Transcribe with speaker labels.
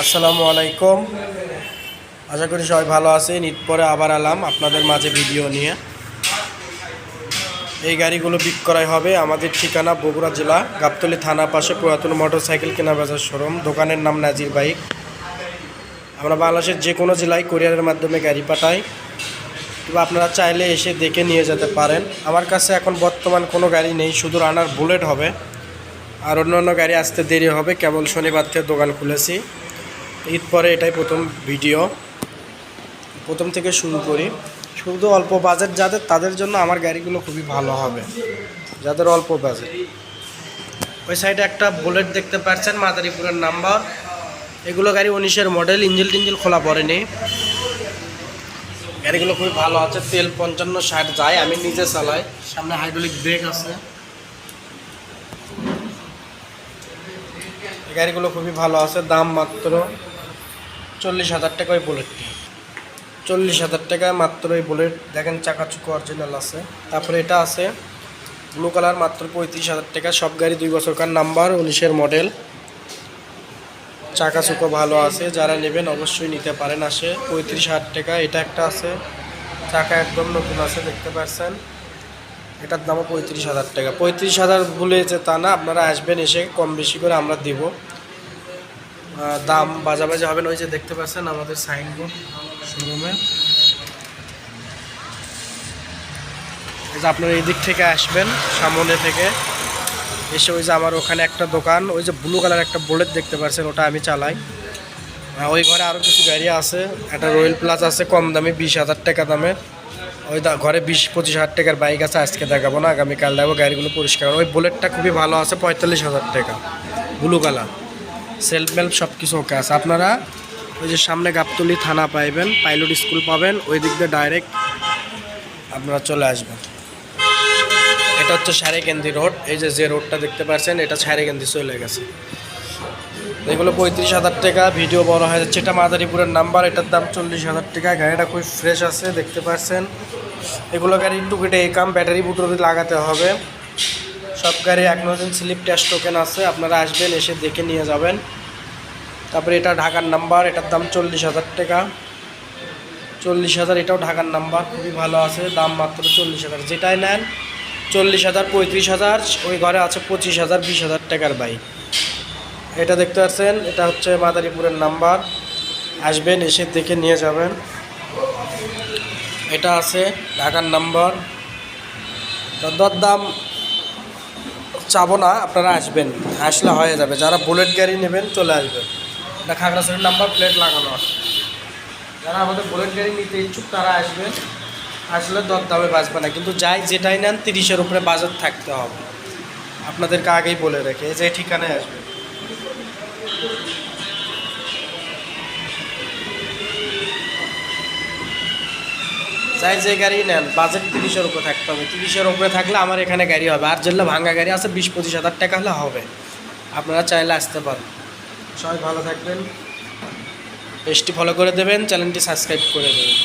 Speaker 1: আসসালামু আলাইকুম। আশা করি সবাই ভালো আছেন। ঈদ পরে আবার এলাম আপনাদের মাঝে ভিডিও নিয়ে। এই গাড়িগুলো বিক্রয় হবে আমাদের ঠিকানা বগুড়া জেলা গাবতলী থানা পাশে পুরাতন মোটরসাইকেল কেনা বেচার শোরুম। দোকানের নাম নাজির বাইক। আমরা বাংলাদেশের যে কোনো জেলায় কুরিয়ারের মাধ্যমে গাড়ি পাঠাই, কিংবা আপনারা চাইলে এসে দেখে নিয়ে যেতে পারেন। আমার কাছে এখন বর্তমান কোনো গাড়ি নেই, শুধু রানার বুলেট হবে, আর অন্যান্য গাড়ি আসতে দেরি হবে। কেবল শনিবার থেকে দোকান খুলেছি। ঈদ পরে এটাই প্রথম ভিডিও, প্রথম থেকে শুরু করি। শুধু অল্প বাজেট যাদের, তাদের জন্য আমার গাড়িগুলো খুবই ভালো হবে, যাদের অল্প বাজেট। ওই সাইডে একটা বুলেট দেখতে পাচ্ছেন, মাদারীপুরের নাম্বার। এগুলো গাড়ি 19-এর মডেল, ইঞ্জিল টিঞ্জিল খোলা পড়েনি। গাড়িগুলো খুবই ভালো আছে, তেল 55-60 যায়, আমি নিজে চালাই। সামনে হাইড্রোলিক ব্রেক আছে। গাড়িগুলো খুবই ভালো আছে। দাম মাত্র 40,000 টাকা ওই বুলেটটি। 40,000 টাকায় মাত্র এই বুলেট। দেখেন চাকাচুকো অরিজিনাল আছে। তারপরে এটা আছে ব্লু কালার, মাত্র 35,000 টাকা। সব গাড়ি 2 বছরকার নাম্বার, 19-এর মডেল। চাকাচুকো ভালো আছে, যারা নেবেন অবশ্যই নিতে পারেন। আসে 35,000 টাকা। এটা একটা আছে, চাকা একদম নতুন আছে, দেখতে পাচ্ছেন। এটার দামও 35,000 টাকা। 35,000 ভুলেছে তা না, আপনারা আসবেন, এসে কম বেশি করে আমরা দিব। দাম বাজাবাজি হবেন। ওই যে দেখতে পাচ্ছেন আমাদের সাইনবোর্ড শোরুমে। এই যে আপনারা এই দিক থেকে আসবেন, সামনে থেকে এসে ওই যে আমার ওখানে একটা দোকান, ওই যে ব্লু কালার একটা বুলেট দেখতে পাচ্ছেন, ওটা আমি চালাই। ওই ঘরে আরও কিছু গাড়ি আছে। একটা রয়্যাল প্লাস আছে কম দামে, 20,000 টাকা দামের। ওই ঘরে 20-25,000 টাকার বাইক আছে, আজকে দেখাবো না, আগামীকাল দেখাবো। গাড়িগুলো পরিষ্কার। ওই বুলেটটা খুবই ভালো আছে, 45,000 টাকা, ব্লু কালার। সেলফ মেল্প সব কিছু ওকে আছে। আপনারা ওই যে সামনে গাবতলী থানা পাইবেন, পাইলট স্কুল পাবেন, ওই দিক দিয়ে ডাইরেক্ট আপনারা চলে আসবেন। এটা হচ্ছে সারেকেন্দি রোড। এই যে রোডটা দেখতে পাচ্ছেন, এটা সারেকেন্দি চলে গেছে। এগুলো 35,000 টাকা। ভিডিও বড় হয়ে যাচ্ছে। এটা মাদারীপুরের নাম্বার, এটার দাম 40,000 টাকা। গাড়িটা খুবই ফ্রেশ আছে, দেখতে পাচ্ছেন। এগুলো গাড়ি টুকিটে কাম, ব্যাটারি বুটরি লাগাতে হবে। সব গাড়ি 1 নতুন স্লিপ টেস্ট টোকেন আছে, আপনারা আসবেন, এসে দেখে নিয়ে যাবেন। তারপরে এটা ঢাকার নাম্বার, এটার দাম 40,000 টাকা। 40,000, এটাও ঢাকার নাম্বার, খুবই ভালো আছে। দাম মাত্র 40,000। যেটাই নেন 40,000, 35,000। ওই ঘরে আছে 25,000, 20,000 টাকার বাইক। এটা দেখতে পাচ্ছেন, এটা হচ্ছে মাদারীপুরের নাম্বার। আসবেন, এসে দেখে নিয়ে যাবেন। এটা আছে ঢাকার নাম্বার। দরদাম চাবো না, আপনারা আসবেন, আসলে হয়ে যাবে। যারা বুলেট গাড়ি নেবেন চলে আসবেন। এটা খাগড়াছড়ির নাম্বার, প্লেট লাগানো আছে। যারা আমাদের বুলেট গাড়ি নিতে ইচ্ছুক তারা আসবেন, আসলে দরদামে বাঁচবে না। কিন্তু যাই যেটাই নেন 30-এর উপরে বাজেট থাকতে হবে, আপনাদেরকে আগেই বলে রেখে। এই যে ঠিকানায় আসবেন। যাই যে গাড়ি নেন বাজেট 30-এর উপরে থাকতে হবে। 30-এর উপরে থাকলে আমার এখানে গাড়ি হবে। আর যেগুলো ভাঙ্গা গাড়ি আছে 20-25,000 টাকা হলে হবে। আপনারা চাইলে আসতে পারেন। সবাই ভালো থাকবেন, পেজটি ফলো করে দেবেন, চ্যানেলটি সাবস্ক্রাইব করে দেবেন।